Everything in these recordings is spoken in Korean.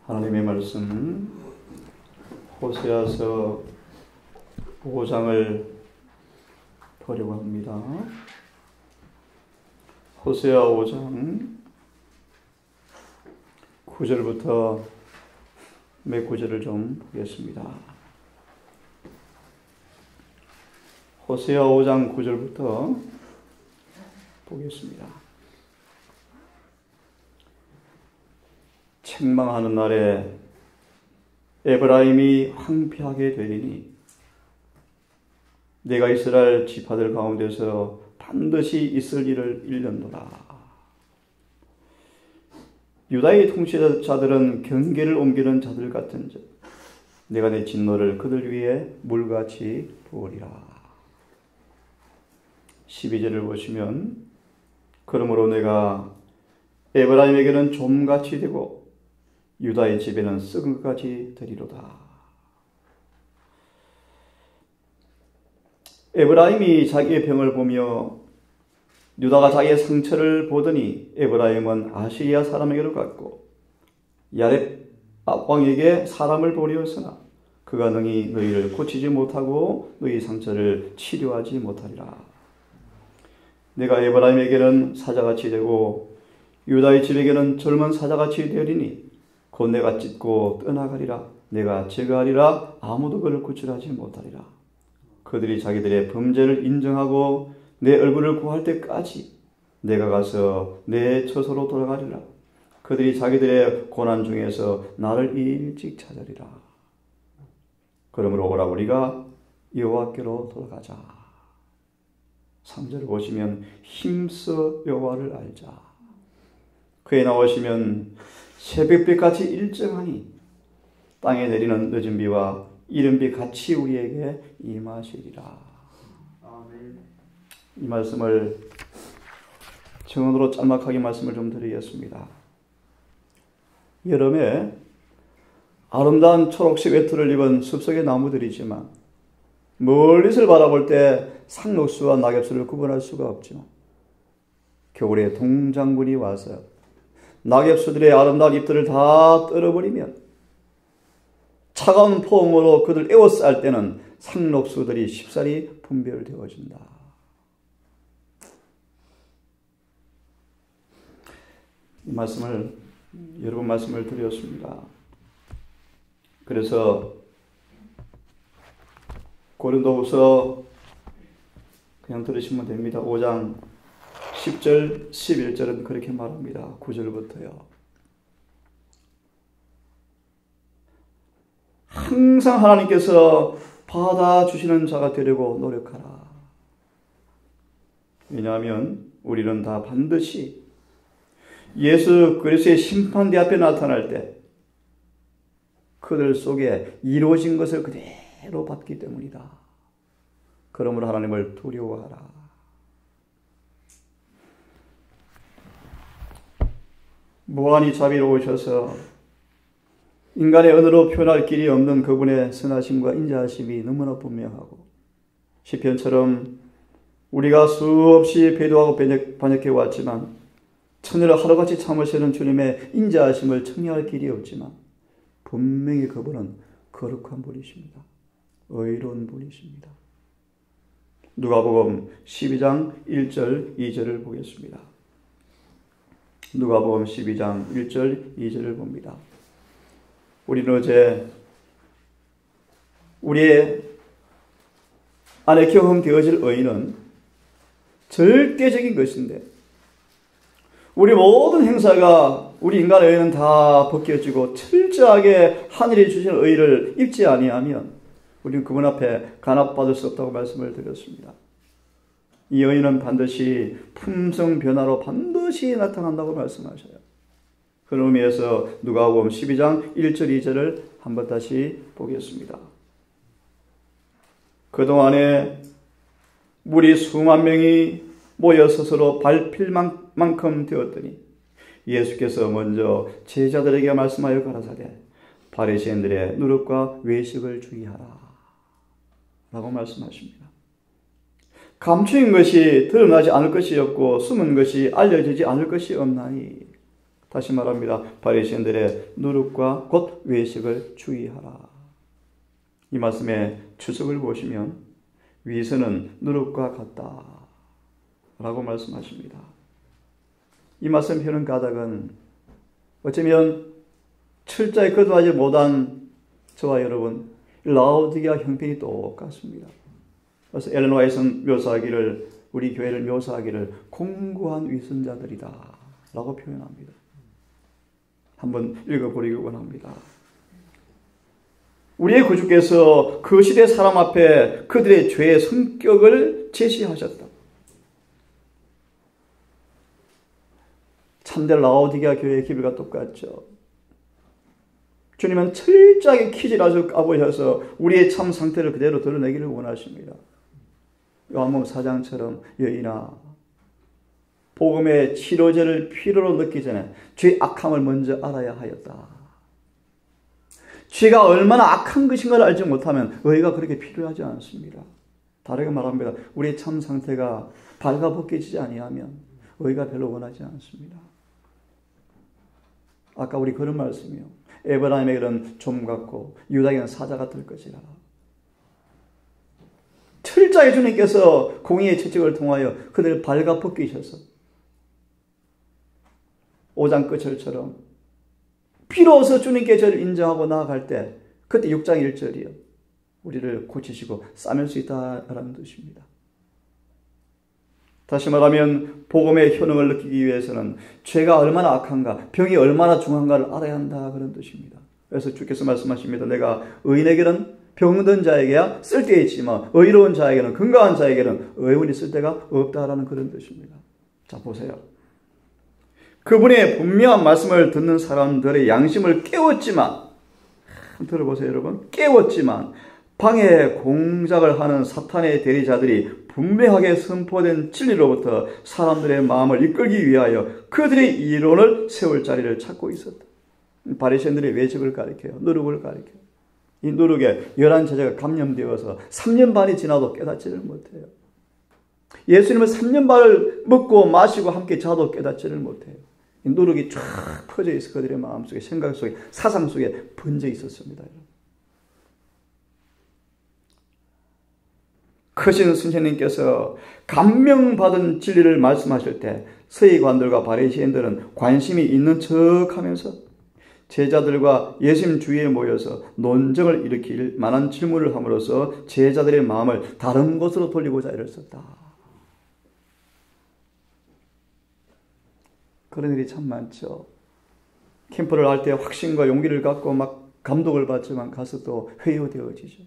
하나님의 말씀 호세아서 5장을 보려고 합니다. 호세아 5장 9절부터 몇 구절을 좀 보겠습니다. 호세아 5장 9절부터 보겠습니다. 책망하는 날에 에브라임이 황폐하게 되리니 내가 이스라엘 지파들 가운데서 반드시 있을 일을 일렀노라. 유다의 통치자들은 경계를 옮기는 자들 같은즉 내가 내 진노를 그들 위에 물같이 부으리라. 12절을 보시면 그러므로 내가 에브라임에게는 좀같이 되고 유다의 집에는 썩은 것까지 되리로다. 에브라임이 자기의 병을 보며 유다가 자기의 상처를 보더니 에브라임은 아시리아 사람에게로 갔고 야렙 왕에게 사람을 보내었으나 그가 능히 너희를 고치지 못하고 너희 상처를 치료하지 못하리라. 내가 에브라임에게는 사자같이 되고 유다의 집에게는 젊은 사자같이 되리니 곧 내가 찢고 떠나가리라. 내가 제거하리라. 아무도 그를 구출하지 못하리라. 그들이 자기들의 범죄를 인정하고 내 얼굴을 구할 때까지 내가 가서 내 처소로 돌아가리라. 그들이 자기들의 고난 중에서 나를 일찍 찾으리라. 그러므로 오라 우리가 여호와께로 돌아가자. 3절을 보시면 힘써 여호와를 알자. 그에 나오시면 새벽빛같이 일정하니 땅에 내리는 늦은 비와 이른 비 같이 우리에게 임하시리라. 아멘. 이 말씀을 증언으로 짤막하게 말씀을 좀 드리겠습니다. 여름에 아름다운 초록색 외투를 입은 숲속의 나무들이지만 멀리서 바라볼 때 상록수와 낙엽수를 구분할 수가 없지만 겨울에 동장군이 와서 낙엽수들의 아름다운 잎들을 다 떨어버리면 차가운 포옹으로 그들 에워쌀 때는 상록수들이 쉽사리 분별되어진다. 이 말씀을 여러 번 말씀을 드렸습니다. 그래서 고린도후서 그냥 들으시면 됩니다. 5장 10절, 11절은 그렇게 말합니다. 9절부터요. 항상 하나님께서 받아주시는 자가 되려고 노력하라. 왜냐하면 우리는 다 반드시 예수 그리스도의 심판대 앞에 나타날 때 그들 속에 이루어진 것을 그대로 받기 때문이다. 그러므로 하나님을 두려워하라. 무한히 자비로우셔서 인간의 언어로 표현할 길이 없는 그분의 선하심과 인자하심이 너무나 분명하고 시편처럼 우리가 수없이 배도하고 반역해 왔지만 천일을 하루같이 참으시는 주님의 인자하심을 청량할 길이 없지만 분명히 그분은 거룩한 분이십니다. 의로운 분이십니다. 누가복음 12장 1절 2절을 보겠습니다. 누가복음 12장 1절 2절을 봅니다. 우리는 어제 우리의 안에 경험되어질 의의는 절대적인 것인데 우리 모든 행사가 우리 인간의 의의는 다 벗겨지고 철저하게 하늘이 주신 의의를 입지 아니하면 우리는 그분 앞에 간합받을 수 없다고 말씀을 드렸습니다. 이 의의는 반드시 품성 변화로 반드시 나타난다고 말씀하셔요. 그런 의미에서 누가복음 12장 1절 2절을 한번 다시 보겠습니다. 그동안에 무리 수만 명이 모여 스스로 밟힐 만큼 되었더니 예수께서 먼저 제자들에게 말씀하여 가라사대 바리새인들의 누룩과 외식을 주의하라 라고 말씀하십니다. 감추인 것이 드러나지 않을 것이 없고 숨은 것이 알려지지 않을 것이 없나니 다시 말합니다. 바리새인들의 누룩과 곧 외식을 주의하라. 이 말씀의 추석을 보시면 위선은 누룩과 같다 라고 말씀하십니다. 이 말씀 펴는 까닭은 어쩌면 철저히 거듭하지 못한 저와 여러분 라오디게아 형편이 똑같습니다. 그래서 엘렌 화이트는 묘사하기를, 우리 교회를 묘사하기를 공고한 위선자들이다 라고 표현합니다. 한번 읽어보려고 원합니다. 우리의 구주께서 그 시대 사람 앞에 그들의 죄의 성격을 제시하셨다. 참된 라오디게아 교회의 기별과 똑같죠. 주님은 철저하게 키질아서 까보셔서 우리의 참 상태를 그대로 드러내기를 원하십니다. 요한복음 4장처럼 여인아, 복음의 치료제를 필요로 넣기 전에 죄의 악함을 먼저 알아야 하였다. 죄가 얼마나 악한 것인가를 알지 못하면 의가 그렇게 필요하지 않습니다. 다르게 말합니다. 우리의 참 상태가 발가벗겨지지 아니하면 의가 별로 원하지 않습니다. 아까 우리 그런 말씀이요. 에브라임에게는 좀 같고 유다에게는 사자 같을 것이라. 철저히 주님께서 공의의 채찍을 통하여 그들을 발가벗기셔서 5장 끝을처럼 비로소 주님께 저를 인정하고 나아갈 때 그때 6장 1절이요. 우리를 고치시고 싸맬 수 있다라는 뜻입니다. 다시 말하면 복음의 효능을 느끼기 위해서는 죄가 얼마나 악한가, 병이 얼마나 중한가를 알아야 한다 그런 뜻입니다. 그래서 주께서 말씀하십니다. 내가 의인에게는 병든 자에게야 쓸데있지만 의로운 자에게는, 건강한 자에게는 의원이 쓸데가 없다라는 그런 뜻입니다. 자, 보세요. 그분의 분명한 말씀을 듣는 사람들의 양심을 깨웠지만, 들어보세요 여러분, 깨웠지만 방해 공작을 하는 사탄의 대리자들이 분명하게 선포된 진리로부터 사람들의 마음을 이끌기 위하여 그들의 이론을 세울 자리를 찾고 있었다. 바리새인들의 외식을 가리켜요. 누룩을 가리켜요. 이 누룩에 열한 제자가 감염되어서 3년 반이 지나도 깨닫지를 못해요. 예수님은 3년 반을 먹고 마시고 함께 자도 깨닫지를 못해요. 이 누룩이 쫙 퍼져 있어 그들의 마음속에, 생각 속에, 사상 속에 번져 있었습니다. 크신 선생님께서 감명받은 진리를 말씀하실 때 서기관들과 바리새인들은 관심이 있는 척하면서 제자들과 예수님 주위에 모여서 논쟁을 일으킬 만한 질문을 함으로써 제자들의 마음을 다른 곳으로 돌리고자 애를 썼다. 그런 일이 참 많죠. 캠프를 할 때 확신과 용기를 갖고 막 감독을 받지만 가서 또 회유되어지죠.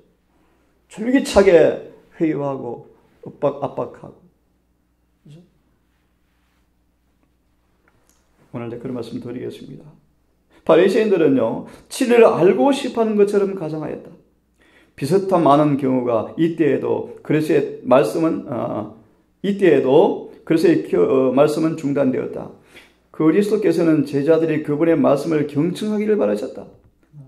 줄기차게 회유하고 압박하고. 그렇죠? 오늘 그런 말씀 드리겠습니다. 바리새인들은요, 진리를 알고 싶어하는 것처럼 가정하였다. 비슷한 많은 경우가 이때에도 그리스도의 말씀은 말씀은 중단되었다. 그리스도께서는 제자들이 그분의 말씀을 경청하기를 바라셨다.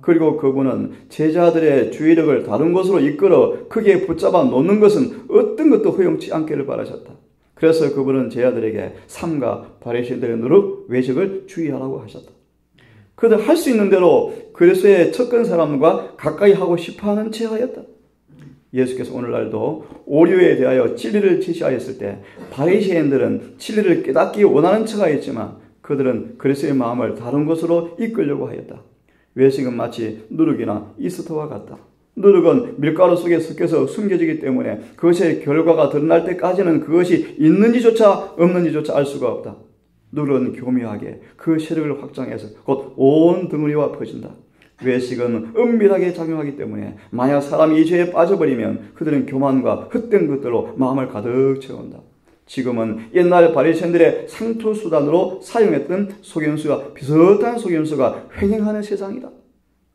그리고 그분은 제자들의 주의력을 다른 곳으로 이끌어 크게 붙잡아 놓는 것은 어떤 것도 허용치 않기를 바라셨다. 그래서 그분은 제자들에게 삼가 바리새인들의 누룩, 외식을 주의하라고 하셨다. 그들 할 수 있는 대로 그리스도의 척근 사람과 가까이 하고 싶어하는 채 하였다. 예수께서 오늘날도 오류에 대하여 진리를 제시하였을 때 바리새인들은 진리를 깨닫기 원하는 척 하였지만 그들은 그리스도의 마음을 다른 곳으로 이끌려고 하였다. 외식은 마치 누룩이나 이스트와 같다. 누룩은 밀가루 속에 섞여서 숨겨지기 때문에 그것의 결과가 드러날 때까지는 그것이 있는지조차 없는지조차 알 수가 없다. 누룩은 교묘하게 그 세력을 확장해서 곧 온 덩어리와 퍼진다. 외식은 은밀하게 작용하기 때문에 만약 사람이 이 죄에 빠져버리면 그들은 교만과 헛된 것들로 마음을 가득 채운다. 지금은 옛날 바리새인들의 상투수단으로 사용했던 속임수와 비슷한 속임수가 횡행하는 세상이다.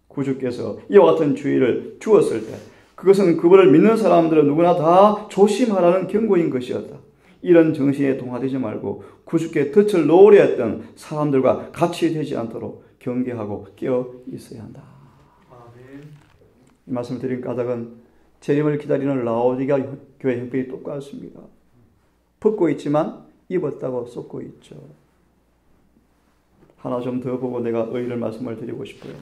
구주께서 이와 같은 주의를 주었을 때 그것은 그분을 믿는 사람들은 누구나 다 조심하라는 경고인 것이었다. 이런 정신에 동화되지 말고 구주께 덫을 놓으려 했던 사람들과 같이 되지 않도록 경계하고 깨어 있어야 한다. 아멘. 이 말씀을 드린 까닭은 재림을 기다리는 라오디게아 교회 형편이 똑같습니다. 벗고 있지만 입었다고 쏟고 있죠. 하나 좀 더 보고 내가 의의를 말씀을 드리고 싶어요.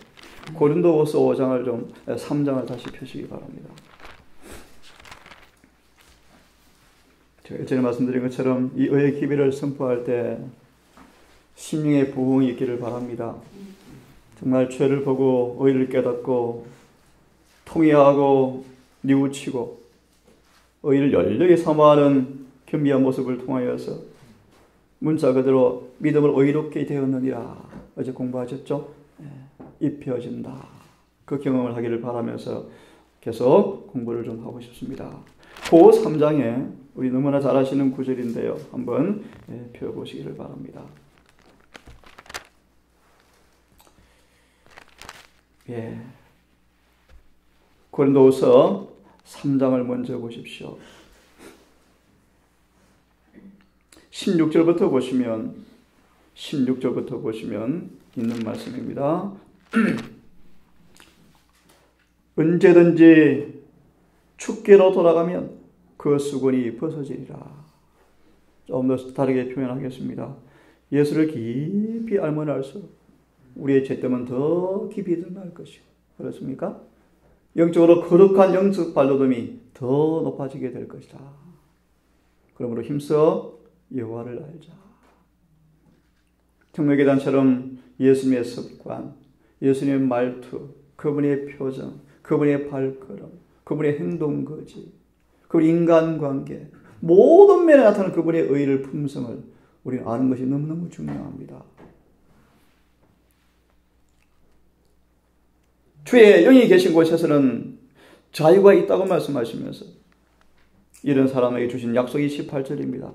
고린도후서 3장을 다시 펴시기 바랍니다. 제가 전에 말씀드린 것처럼 이 의의 기별을 선포할 때 심령의 부흥이 있기를 바랍니다. 정말 죄를 보고 의의를 깨닫고 통회하고 뉘우치고 의의를 열렬히 사모하는 겸비한 모습을 통하여서 문자 그대로 믿음을 의롭게 되었느니라. 어제 공부하셨죠? 입혀진다. 그 경험을 하기를 바라면서 계속 공부를 좀 하고 싶습니다. 그 3장에 우리 너무나 잘 아시는 구절인데요. 한번 펴보시기를 바랍니다. 고린도후서 3장을 먼저 보십시오. 16절부터 보시면 있는 말씀입니다. 언제든지 축계로 돌아가면 그 수건이 벗어지리라. 좀 더 다르게 표현하겠습니다. 예수를 깊이 알면 알수록 우리의 죄됨은 더 깊이 드러날 것이고, 그렇습니까? 영적으로 거룩한 영적 발돋움이 더 높아지게 될 것이다. 그러므로 힘써 여호와를 알자. 청묘계단처럼 예수님의 습관, 예수님의 말투, 그분의 표정, 그분의 발걸음, 그분의 행동거지, 그분의 인간관계, 모든 면에 나타나는 그분의 의의를 품성을 우리는 아는 것이 너무너무 중요합니다. 주의 영이 계신 곳에서는 자유가 있다고 말씀하시면서 이런 사람에게 주신 약속이 18절입니다.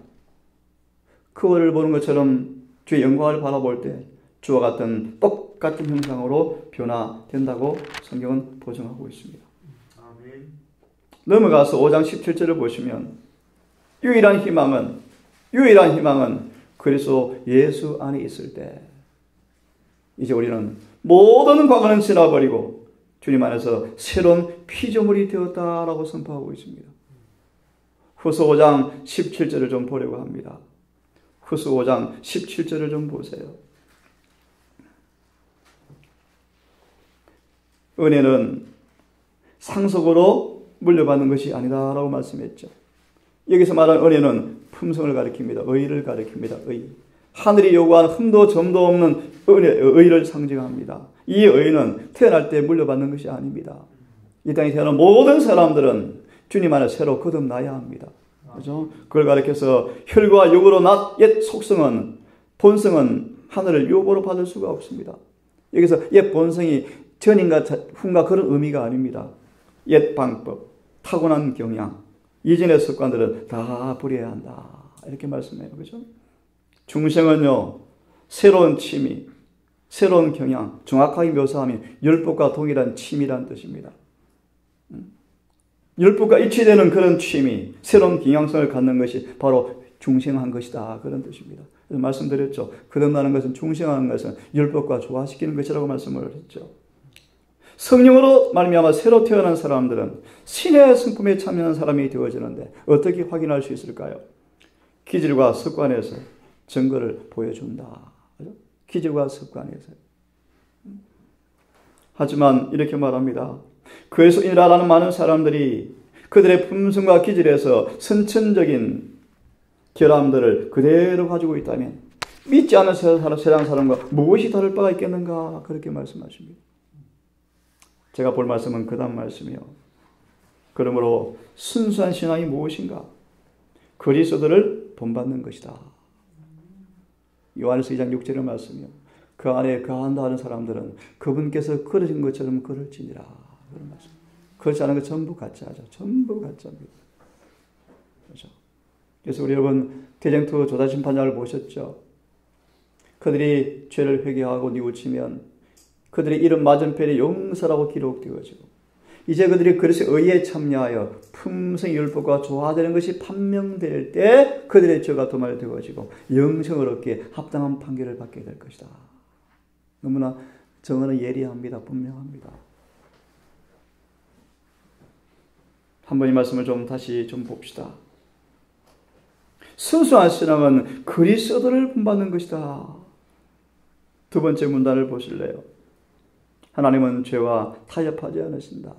그거를 보는 것처럼 주의 영광을 바라볼 때 주와 같은 똑같은 형상으로 변화된다고 성경은 보증하고 있습니다. 아멘. 넘어가서 5장 17절을 보시면 유일한 희망은 그리스도 예수 안에 있을 때 이제 우리는 모든 과거는 지나버리고 주님 안에서 새로운 피조물이 되었다라고 선포하고 있습니다. 후서 5장 17절을 좀 보려고 합니다. 후서 5장 17절을 좀 보세요. 은혜는 상속으로 물려받는 것이 아니다라고 말씀했죠. 여기서 말하는 은혜는 품성을 가리킵니다. 의의를 가리킵니다. 의의. 하늘이 요구하는 흠도 점도 없는 의의를 상징합니다. 이 의의는 태어날 때 물려받는 것이 아닙니다. 이 땅에 태어난 모든 사람들은 주님 안에 새로 거듭나야 합니다. 그렇죠? 그걸 가리켜서 혈과 육으로 낳 옛 속성은, 본성은 하늘을 유업으로 받을 수가 없습니다. 여기서 옛 본성이 전인가 후인가 그런 의미가 아닙니다. 옛 방법, 타고난 경향, 이전의 습관들은 다 버려야 한다. 이렇게 말씀해요. 그렇죠? 중생은요, 새로운 취미, 새로운 경향, 정확하게 묘사하면 율법과 동일한 취미란 뜻입니다. 율법과 일치되는 그런 취미, 새로운 경향성을 갖는 것이 바로 중생한 것이다. 그런 뜻입니다. 그래서 말씀드렸죠. 거듭나는 것은, 중생하는 것은 율법과 조화시키는 것이라고 말씀을 했죠. 성령으로 말미암아 새로 태어난 사람들은 신의 성품에 참여한 사람이 되어지는데 어떻게 확인할 수 있을까요? 기질과 습관에서 증거를 보여준다. 기질과 습관에서. 하지만 이렇게 말합니다. 그리스도인이라는 많은 사람들이 그들의 품성과 기질에서 선천적인 결함들을 그대로 가지고 있다면 믿지 않는 세상 사람과 무엇이 다를 바가 있겠는가? 그렇게 말씀하십니다. 제가 볼 말씀은 그 다음 말씀이요. 그러므로 순수한 신앙이 무엇인가? 그리스도를 본받는 것이다. 요한일서 2장 6절의 말씀이요. 그 안에 거한다 하는 사람들은 그분께서 걸으신 것처럼 걸을지니라. 그런 말씀. 그렇지 않은 것 전부 가짜죠. 전부 가짜입니다. 그렇죠? 그래서 우리 여러분 대쟁투 조사심판장을 보셨죠? 그들이 죄를 회개하고 뉘우치면 그들의 이름 맞은편에 용서라고 기록되어지고 이제 그들이 그리스도의 의에 참여하여 품성 율법과 조화되는 것이 판명될 때 그들의 죄가 도말되어지고 영생을 얻기에 합당한 판결을 받게 될 것이다. 너무나 정언은 예리합니다. 분명합니다. 한번 이 말씀을 다시 봅시다. 순수한 신앙은 그리스도를 본받는 것이다. 두 번째 문단을 보실래요? 하나님은 죄와 타협하지 않으신다.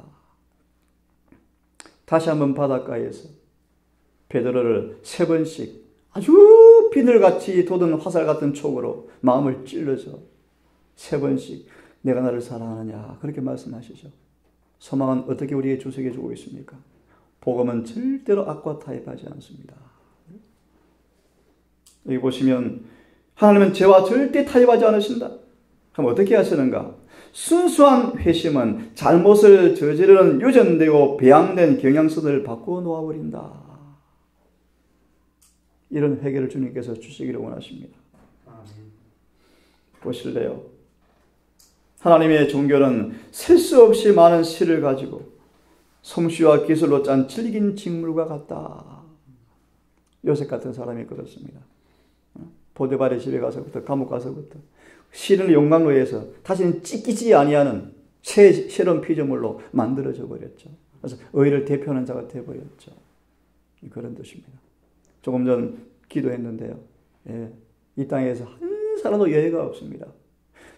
다시 한번 바닷가에서 베드로를 3번씩 아주 비늘같이 돋은 화살 같은 촉으로 마음을 찔러서 3번씩 내가 나를 사랑하느냐 그렇게 말씀하시죠. 소망은 어떻게 우리에게 주석해 주고 있습니까? 복음은 절대로 악과 타협하지 않습니다. 여기 보시면 하나님은 죄와 절대 타협하지 않으신다. 그럼 어떻게 하시는가? 순수한 회심은 잘못을 저지르는 유전되고 배양된 경향성을 바꾸어 놓아버린다. 이런 해결을 주님께서 주시기를 원하십니다. 보실래요? 하나님의 종교는 셀 수 없이 많은 실을 가지고 솜씨와 기술로 짠 질긴 직물과 같다. 요셉 같은 사람이 그렇습니다. 보디발의 집에 가서부터 감옥 가서부터 실을 용광로에 해서 다시는 찢기지 아니하는 새로운 피조물로 만들어져 버렸죠. 그래서 의를 대표하는 자가 되어버렸죠. 그런 뜻입니다. 조금 전 기도했는데요. 이 땅에서 한 사람도 예외가 없습니다.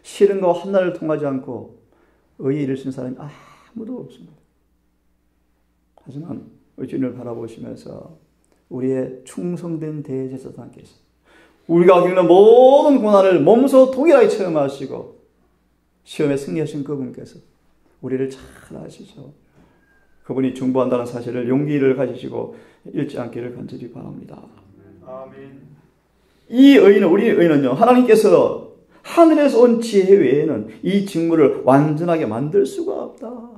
실은과 한날을 통하지 않고 의에 이르신 사람이 아무도 없습니다. 하지만 주님을 바라보시면서 우리의 충성된 대제사장께서 우리가 겪는 모든 고난을 몸소 동일하게 체험하시고 시험에 승리하신 그분께서 우리를 잘 아시죠. 그분이 중보한다는 사실을 용기를 가지시고 잃지 않기를 간절히 바랍니다. 아멘. 이 의인은, 우리 의인은요, 하나님께서 하늘에서 온 지혜 외에는 이 직무를 완전하게 만들 수가 없다.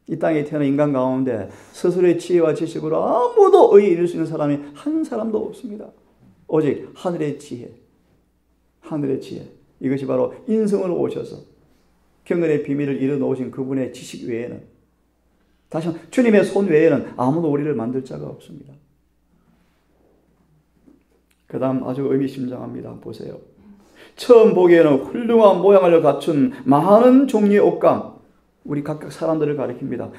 이 땅에 태어난 인간 가운데 스스로의 지혜와 지식으로 아무도 의에 이를 수 있는 사람이 한 사람도 없습니다. 오직 하늘의 지혜, 하늘의 지혜. 이것이 바로 인성으로 오셔서 경건의 비밀을 이뤄놓으신 그분의 지식 외에는, 다시 한번 주님의 손 외에는 아무도 우리를 만들 자가 없습니다. 그 다음 아주 의미심장합니다. 보세요. 처음 보기에는 훌륭한 모양을 갖춘 많은 종류의 옷감, 우리 각각 사람들을 가리킵니다. 야,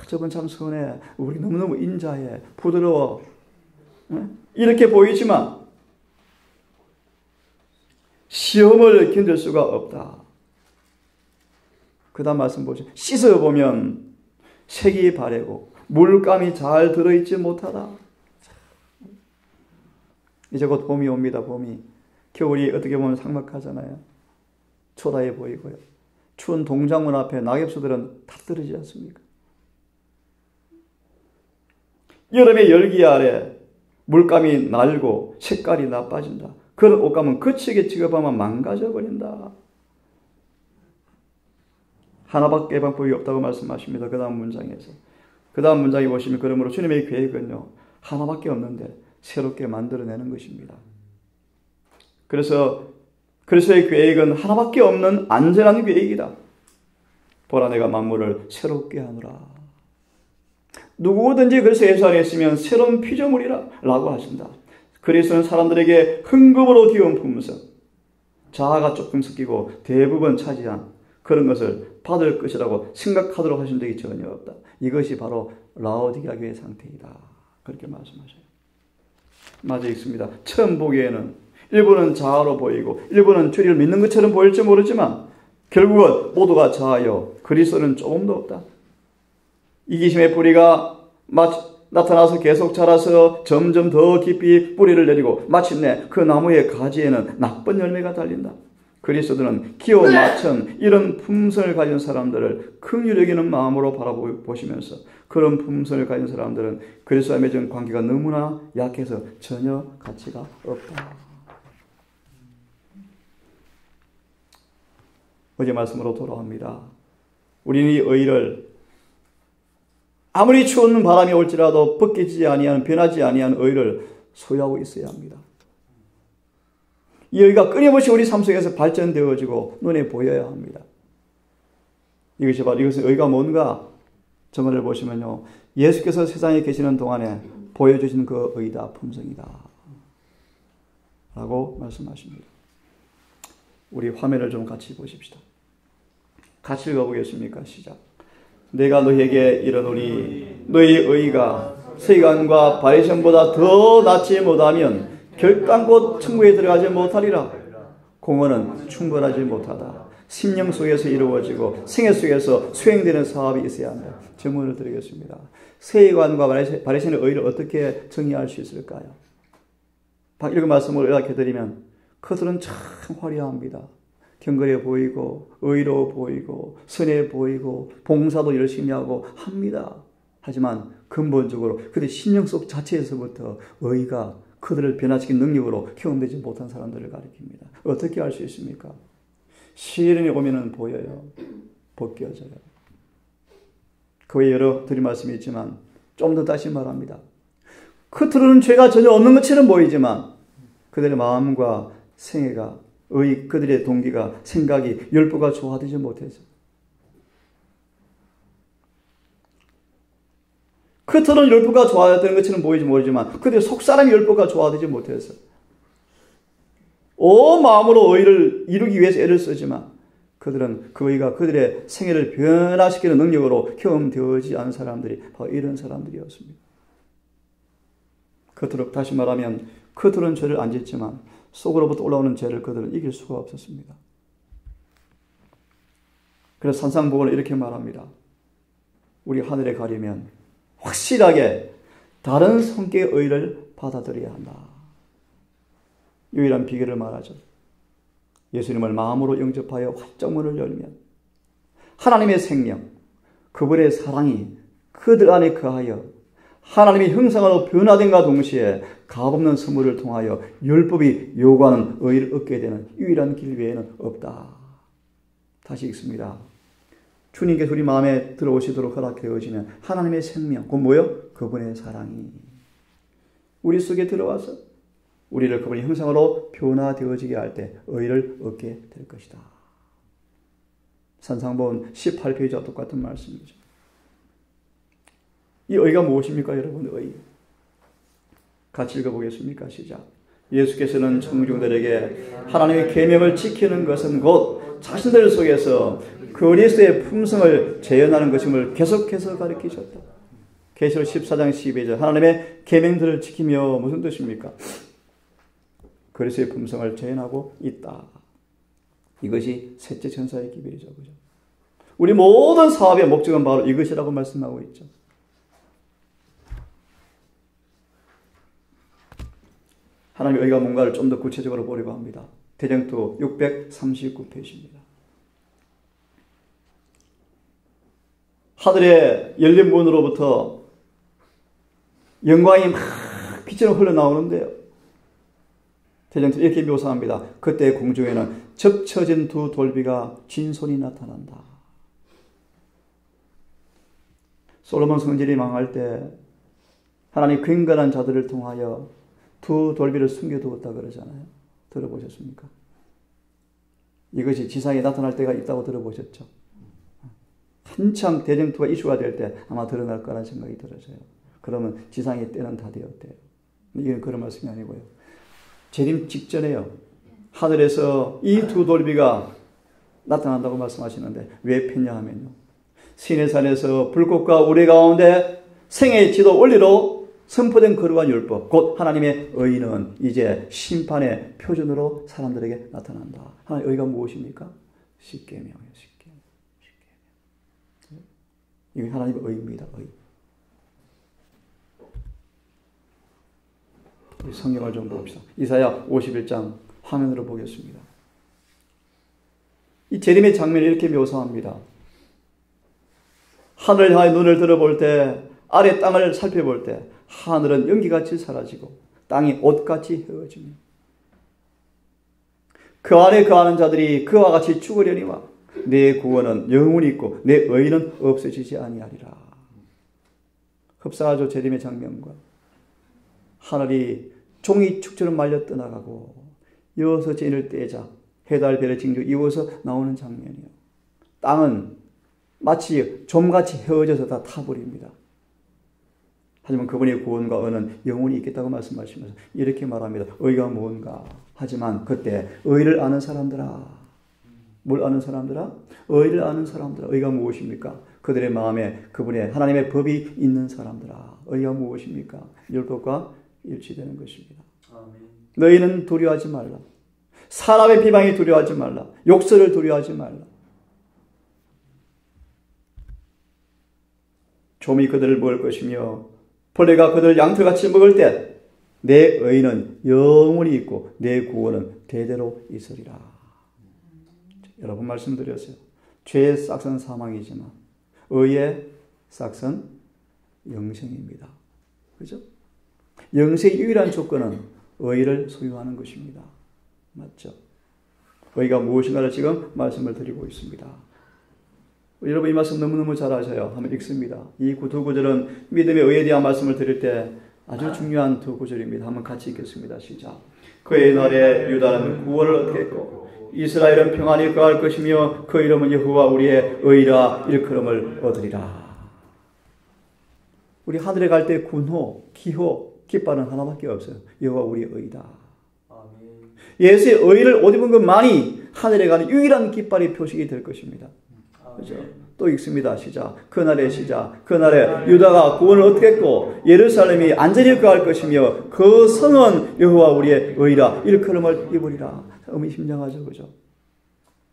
저분 참 선해, 우리 너무너무 인자해, 부드러워, 이렇게 보이지만 시험을 견딜 수가 없다. 그 다음 말씀 보시죠. 씻어보면 색이 바래고 물감이 잘 들어있지 못하다. 이제 곧 봄이 옵니다. 봄이. 겨울이 어떻게 보면 삭막하잖아요. 초라해 보이고요. 추운 동작문 앞에 낙엽수들은 다 떨어지지 않습니까? 여름의 열기 아래 물감이 날고 색깔이 나빠진다. 그런 옷감은 거치게 취급하면 망가져버린다. 하나밖에 방법이 없다고 말씀하십니다. 그 다음 문장에서. 그 다음 문장에 보시면 그러므로 주님의 계획은요, 하나밖에 없는데 새롭게 만들어내는 것입니다. 그래서 그리스도의 계획은 하나밖에 없는 안전한 계획이다. 보라, 내가 만물을 새롭게 하노라. 누구든지 그리스도 예수 안에 있으면 새로운 피조물이라 라고 하신다. 그리스도는 사람들에게 흥금으로 기운 품으서 자아가 조금 섞이고 대부분 차지한 그런 것을 받을 것이라고 생각하도록 하신 적이 전혀 없다. 이것이 바로 라오디게아 교회의 상태이다. 그렇게 말씀하셔요. 맞아 있습니다. 처음 보기에는 일부는 자아로 보이고 일부는 주를 믿는 것처럼 보일지 모르지만 결국은 모두가 자아요. 그리스도는 조금도 없다. 이기심의 뿌리가 나타나서 계속 자라서 점점 더 깊이 뿌리를 내리고 마침내 그 나무의 가지에는 나쁜 열매가 달린다. 그리스도는 기호 마천 이런 품성을 가진 사람들을 긍휼히 여기는 마음으로 바라보시면서 그런 품성을 가진 사람들은 그리스도와 맺은 관계가 너무나 약해서 전혀 가치가 없다. 어제 말씀으로 돌아옵니다. 우리는 이 의를 아무리 추운 바람이 올지라도 벗기지 아니하는, 변하지 아니하는 의를 소유하고 있어야 합니다. 이 의가 끊임없이 우리 삶 속에서 발전되어지고 눈에 보여야 합니다. 이것이 바로, 이것은 의가 뭔가 정언을 보시면요, 예수께서 세상에 계시는 동안에 보여주신 그 의다, 품성이다 라고 말씀하십니다. 우리 화면을 좀 같이 보십시다. 같이 읽어보겠습니까? 시작. 내가 너희에게 이르노니 너희 의가 서기관과 바리새인보다 더 낫지 못하면 결단코 천국에 들어가지 못하리라. 공헌은 충분하지 못하다. 심령 속에서 이루어지고 생애 속에서 수행되는 사업이 있어야 한다. 질문을 드리겠습니다. 세관과 바리새인의 의를 어떻게 정의할 수 있을까요? 이런 말씀을 요약해드리면 그들은 참 화려합니다. 경건해 보이고 의로워 보이고 선해 보이고 봉사도 열심히 하고 합니다. 하지만 근본적으로 그들의 심령 속 자체에서부터 의가 그들을 변화시킨 능력으로 경험되지 못한 사람들을 가리킵니다. 어떻게 알 수 있습니까? 시련이 오면은 보여요. 벗겨져요. 그 외에 여러 드린 말씀이 있지만 좀 더 다시 말합니다. 겉으로는 죄가 전혀 없는 것처럼 보이지만 그들의 마음과 생애가 그들의 동기가 생각이 율법과 조화되지 못해서 겉으로는 율법과 조화되는 것처럼 보이지 모르지만 그들의 속사람이 율법과 조화되지 못해서 온 마음으로 의를 이루기 위해서 애를 쓰지만 그들은 그 의가 그들의 생애를 변화시키는 능력으로 경험되어지지 않은 사람들이 바로 이런 사람들이었습니다. 겉으로 다시 말하면 겉으로는 죄를 안 짓지만 속으로부터 올라오는 죄를 그들은 이길 수가 없었습니다. 그래서 산상복원은 이렇게 말합니다. 우리 하늘에 가려면 확실하게 다른 성격의 의를 받아들여야 한다. 유일한 비결을 말하죠. 예수님을 마음으로 영접하여 활짝 문을 열면 하나님의 생명, 그분의 사랑이 그들 안에 거하여 하나님의 형상으로 변화된과 동시에 값없는 선물을 통하여 율법이 요구하는 의를 얻게 되는 유일한 길 외에는 없다. 다시 읽습니다. 주님께서 우리 마음에 들어오시도록 허락되어지면 하나님의 생명, 그건 뭐요? 그분의 사랑이 우리 속에 들어와서 우리를 그분의 형상으로 변화되어지게 할 때 의를 얻게 될 것이다. 산상본 18페이지와 똑같은 말씀이죠. 이 의가 무엇입니까, 여러분? 의. 같이 읽어보겠습니까? 시작. 예수께서는 청중들에게 하나님의 계명을 지키는 것은 곧 자신들 속에서 그리스도의 품성을 재현하는 것임을 계속해서 가르치셨다. 계시록 14장 12절 하나님의 계명들을 지키며 무슨 뜻입니까? 그리스도의 품성을 재현하고 있다. 이것이 셋째 천사의 기별이죠. 그죠? 우리 모든 사업의 목적은 바로 이것이라고 말씀하고 있죠. 하나님의 의가 뭔가를 좀 더 구체적으로 보려고 합니다. 대정토 639페이지입니다. 하늘의 열린 문으로부터 영광이 막 빛으로 흘러나오는데요. 대정토 이렇게 묘사합니다. 그때 공중에는 접쳐진 두 돌비가 진손이 나타난다. 솔로몬 성전이 망할 때 하나님 근간한 자들을 통하여 두 돌비를 숨겨두었다 그러잖아요. 들어보셨습니까? 이것이 지상에 나타날 때가 있다고 들어보셨죠? 한참 대정토가 이슈가 될 때 아마 드러날 거라는 생각이 들어져요. 그러면 지상의 때는 다 되었대요. 이건 그런 말씀이 아니고요. 재림 직전에요. 하늘에서 이 두 돌비가 나타난다고 말씀하시는데 왜 폈냐 하면요. 시내산에서 불꽃과 우레 가운데 생애의 지도 원리로 선포된 거룩한 율법, 곧 하나님의 의는 이제 심판의 표준으로 사람들에게 나타난다. 하나님의 의가 무엇입니까? 십계명이에요. 십계명. 이게 하나님의 의입니다. 의. 우리 성경을 좀 봅시다. 이사야 51장 화면으로 보겠습니다. 이 재림의 장면을 이렇게 묘사합니다. 하늘을 향해 눈을 들어볼 때, 아래 땅을 살펴볼 때 하늘은 연기같이 사라지고 땅이 옷같이 헤어지며 그 안에 거하는 자들이 그와 같이 죽으려니와 내 구원은 영원히 있고 내 의는 없어지지 아니하리라. 흡사하죠. 재림의 장면과 하늘이 종이 축처럼 말려 떠나가고 여호서 진을 떼자 해달 별의 징조 이어서 나오는 장면이요. 땅은 마치 좀같이 헤어져서 다 타버립니다. 하지만 그분의 구원과 은은 영원히 있겠다고 말씀하시면서 이렇게 말합니다. 의가 무언가? 하지만 그때 의를 아는 사람들아. 뭘 아는 사람들아? 의를 아는 사람들아. 의가 무엇입니까? 그들의 마음에 그분의 하나님의 법이 있는 사람들아. 의가 무엇입니까? 율법과 일치되는 것입니다. 아멘. 너희는 두려워하지 말라. 사람의 비방이 두려워하지 말라. 욕설을 두려워하지 말라. 좀이 그들을 먹을 것이며 벌레가 그들을 양털같이 먹을 때 내 의는 영원히 있고 내 구원은 대대로 있으리라. 여러 번 말씀드렸어요. 죄의 싹은 사망이지만 의의 싹은 영생입니다. 그죠? 영생의 유일한 조건은 의를 소유하는 것입니다. 맞죠? 의가 무엇인가를 지금 말씀을 드리고 있습니다. 여러분 이 말씀 너무너무 잘 아셔요. 한번 읽습니다. 이 두 구절은 믿음의 의에 대한 말씀을 드릴 때 아주 중요한 두 구절입니다. 한번 같이 읽겠습니다. 시작. 그의 날에 유다는 구원을 얻겠고 이스라엘은 평안히 거할 것이며 그 이름은 여호와 우리의 의라 일컬음을 얻으리라. 우리 하늘에 갈 때 군호, 기호, 깃발은 하나밖에 없어요. 여호와 우리의 의다. 예수의 의를 옷 입은 것만이 하늘에 가는 유일한 깃발이 표식이 될 것입니다. 그죠? 또 읽습니다. 시작. 그날의 시작. 그날에 유다가 구원을 얻겠고 예루살렘이 안전히 거할 것이며 그 성은 여호와 우리의 의라 일컬음을 입으리라. 의미심장하죠. 그죠?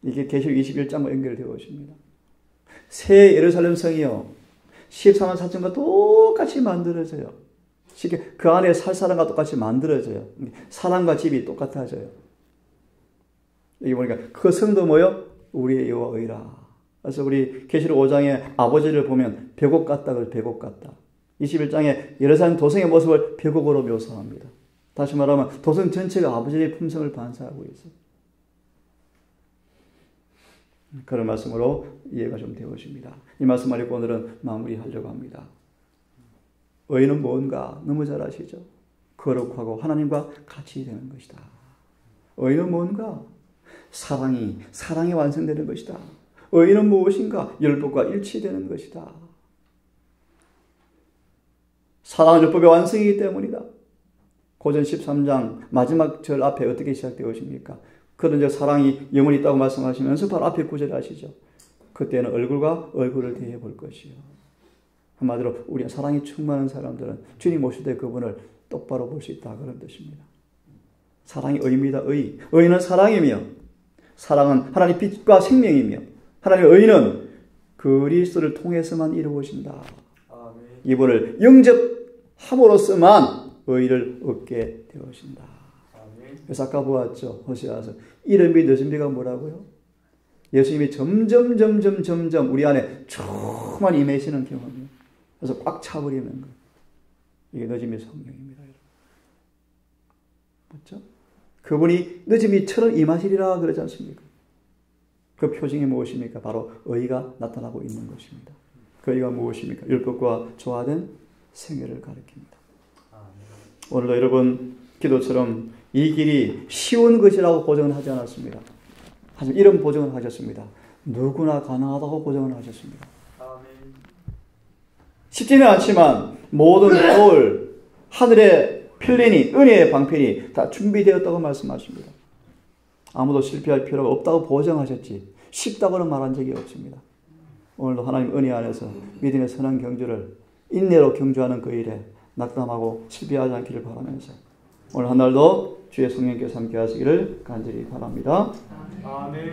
이게 계시록 21장과 연결되어 있습니다. 새 예루살렘 성이요 14만 4천과 똑같이 만들어져요. 그 안에 살 사람과 똑같이 만들어져요. 사람과 집이 똑같아져요. 여기 보니까 그 성도 뭐요? 우리의 여호와 의라. 그래서 우리 계시록 5장에 아버지를 보면 벽옥 같다. 벽옥 같다. 21장에 예루살렘 도성의 모습을 벽옥으로 묘사합니다. 다시 말하면 도성 전체가 아버지의 품성을 반사하고 있어요. 그런 말씀으로 이해가 좀 되어집니다. 이 말씀을 읽고 오늘은 마무리하려고 합니다. 의는 뭔가 너무 잘 아시죠? 거룩하고 하나님과 같이 되는 것이다. 의는 뭔가? 사랑이 완성되는 것이다. 의는 무엇인가? 율법과 일치되는 것이다. 사랑은 율법의 완성이기 때문이다. 고전 13장 마지막 절 앞에 어떻게 시작되어 있습니까? 그런 사랑이 영원히 있다고 말씀하시면서 바로 앞에 구절에 하시죠. 그때는 얼굴과 얼굴을 대해 볼 것이요. 한마디로 우리 사랑이 충만한 사람들은 주님 오실 때 그분을 똑바로 볼 수 있다. 그런 뜻입니다. 사랑이 의입니다. 의는 사랑이며 사랑은 하나님의 빛과 생명이며 하나님의 의는 그리스도를 통해서만 이루어진다. 이분을 영접함으로써만 의를 얻게 되어진다. 그래서 아까 보았죠. 호세아서 이른비 늦은비가 뭐라고요? 예수님이 점점 우리 안에 충만히 임하시는 경험이에요. 그래서 꽉 차버리는 거. 이게 늦은비 성령입니다. 맞죠? 그분이 늦은비처럼 임하시리라 그러지 않습니까? 그 표징이 무엇입니까? 바로 의가 나타나고 있는 것입니다. 그 의가 무엇입니까? 율법과 조화된 생애를 가리킵니다. 오늘도 여러분 기도처럼 이 길이 쉬운 것이라고 보정을 하지 않았습니다. 하지만 이런 보정을 하셨습니다. 누구나 가능하다고 보정을 하셨습니다. 쉽지는 않지만 모든 돌, 하늘의 필린이, 은혜의 방편이 다 준비되었다고 말씀하십니다. 아무도 실패할 필요가 없다고 보장하셨지 쉽다고는 말한 적이 없습니다. 오늘도 하나님 은혜 안에서 믿음의 선한 경주를 인내로 경주하는 그 일에 낙담하고 실패하지 않기를 바라면서 오늘 한 날도 주의 성령께서 함께 하시기를 간절히 바랍니다. 아멘.